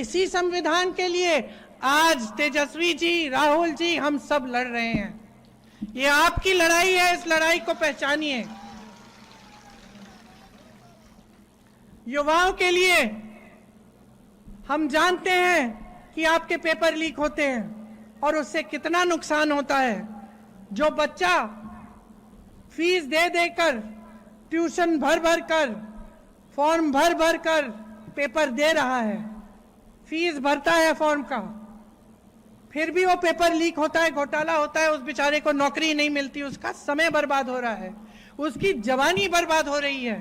इसी संविधान के लिए आज तेजस्वी जी, राहुल जी, हम सब लड़ रहे हैं। ये आपकी लड़ाई है, इस लड़ाई को पहचानिए। युवाओं के लिए हम जानते हैं कि आपके पेपर लीक होते हैं और उससे कितना नुकसान होता है। जो बच्चा फीस दे देकर, ट्यूशन भर भर कर, फॉर्म भर भर कर पेपर दे रहा है, फीस भरता है फॉर्म का, फिर भी वो पेपर लीक होता है, घोटाला होता है, उस बेचारे को नौकरी नहीं मिलती, उसका समय बर्बाद हो रहा है, उसकी जवानी बर्बाद हो रही है।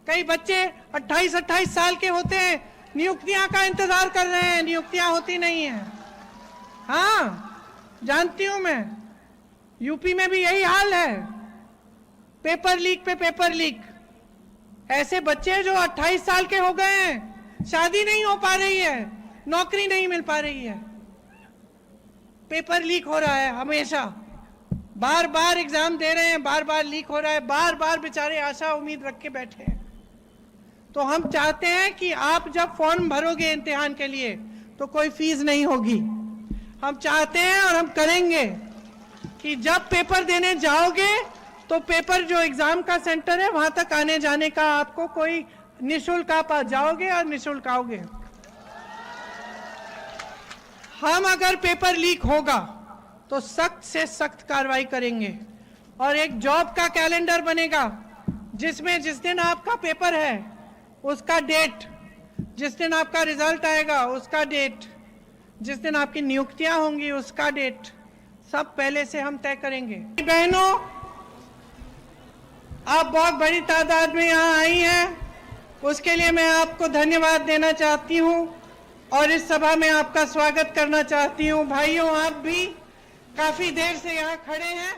कई बच्चे 28-28 साल के होते हैं, नियुक्तियां का इंतजार कर रहे हैं, नियुक्तियां होती नहीं है। हाँ, जानती हूं मैं, यूपी में भी यही हाल है, पेपर लीक पे पेपर लीक। ऐसे बच्चे जो 28 साल के हो गए हैं, शादी नहीं हो पा रही है, नौकरी नहीं मिल पा रही है, पेपर लीक हो रहा है हमेशा, बार बार एग्जाम दे रहे हैं, बार बार लीक हो रहा है, बार बार बेचारे आशा उम्मीद रख के बैठे हैं। तो हम चाहते हैं कि आप जब फॉर्म भरोगे इम्तिहान के लिए तो कोई फीस नहीं होगी। हम चाहते हैं और हम करेंगे कि जब पेपर देने जाओगे तो पेपर जो एग्जाम का सेंटर है वहां तक आने जाने का आपको कोई निःशुल्क, आप जाओगे और निःशुल्क आओगे। हम अगर पेपर लीक होगा तो सख्त से सख्त कार्रवाई करेंगे और एक जॉब का कैलेंडर बनेगा जिसमें जिस दिन आपका पेपर है उसका डेट, जिस दिन आपका रिजल्ट आएगा उसका डेट, जिस दिन आपकी नियुक्तियां होंगी उसका डेट, सब पहले से हम तय करेंगे। बहनों, आप बहुत बड़ी तादाद में यहाँ आई हैं, उसके लिए मैं आपको धन्यवाद देना चाहती हूँ और इस सभा में आपका स्वागत करना चाहती हूँ। भाइयों, आप भी काफी देर से यहाँ खड़े हैं,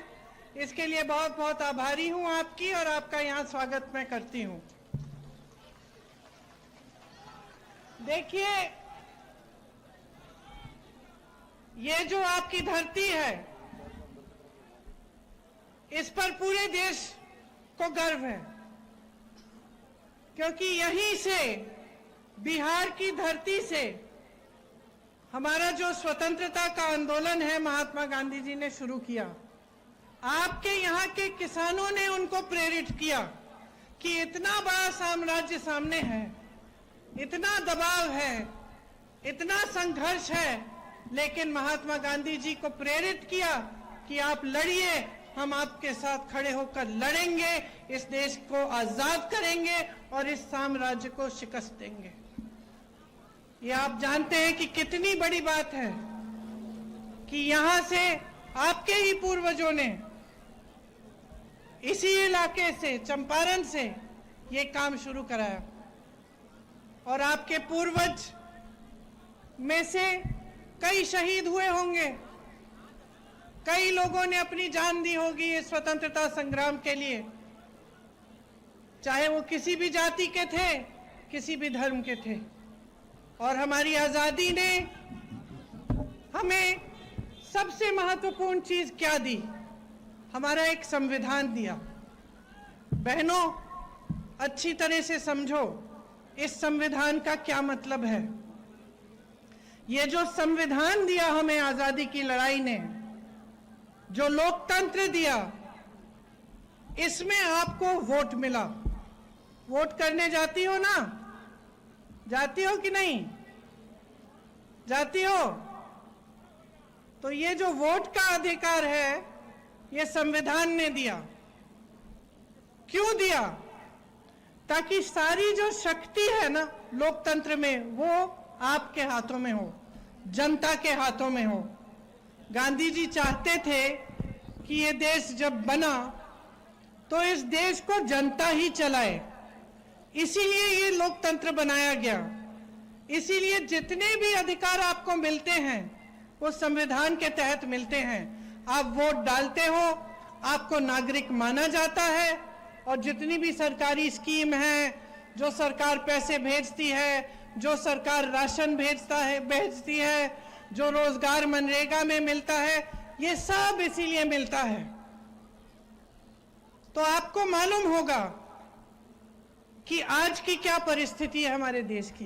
इसके लिए बहुत बहुत आभारी हूँ आपकी और आपका यहाँ स्वागत मैं करती हूँ। देखिए, ये जो आपकी धरती है, इस पर पूरे देश को गर्व है, क्योंकि यहीं से, बिहार की धरती से हमारा जो स्वतंत्रता का आंदोलन है महात्मा गांधी जी ने शुरू किया। आपके यहाँ के किसानों ने उनको प्रेरित किया कि इतना बड़ा साम्राज्य सामने है, इतना दबाव है, इतना संघर्ष है, लेकिन महात्मा गांधी जी को प्रेरित किया कि आप लड़िए, हम आपके साथ खड़े होकर लड़ेंगे, इस देश को आजाद करेंगे और इस साम्राज्य को शिकस्त देंगे। ये आप जानते हैं कि कितनी बड़ी बात है कि यहां से आपके ही पूर्वजों ने इसी इलाके से, चंपारण से, ये काम शुरू कराया और आपके पूर्वज में से कई शहीद हुए होंगे, कई लोगों ने अपनी जान दी होगी इस स्वतंत्रता संग्राम के लिए, चाहे वो किसी भी जाति के थे, किसी भी धर्म के थे। और हमारी आजादी ने हमें सबसे महत्वपूर्ण चीज क्या दी? हमारा एक संविधान दिया। बहनों, अच्छी तरह से समझो इस संविधान का क्या मतलब है। ये जो संविधान दिया हमें आजादी की लड़ाई ने, जो लोकतंत्र दिया, इसमें आपको वोट मिला। वोट करने जाती हो ना? जाती हो कि नहीं? जाती हो? तो ये जो वोट का अधिकार है, ये संविधान ने दिया। क्यों दिया? ताकि सारी जो शक्ति है ना लोकतंत्र में, वो आपके हाथों में हो, जनता के हाथों में हो। गांधी जी चाहते थे कि ये देश जब बना तो इस देश को जनता ही चलाए, इसीलिए ये लोकतंत्र बनाया गया। इसीलिए जितने भी अधिकार आपको मिलते हैं वो संविधान के तहत मिलते हैं। आप वोट डालते हो, आपको नागरिक माना जाता है और जितनी भी सरकारी स्कीम है, जो सरकार पैसे भेजती है, जो सरकार राशन भेजती है, जो रोजगार मनरेगा में मिलता है, ये सब इसीलिए मिलता है। तो आपको मालूम होगा कि आज की क्या परिस्थिति है हमारे देश की।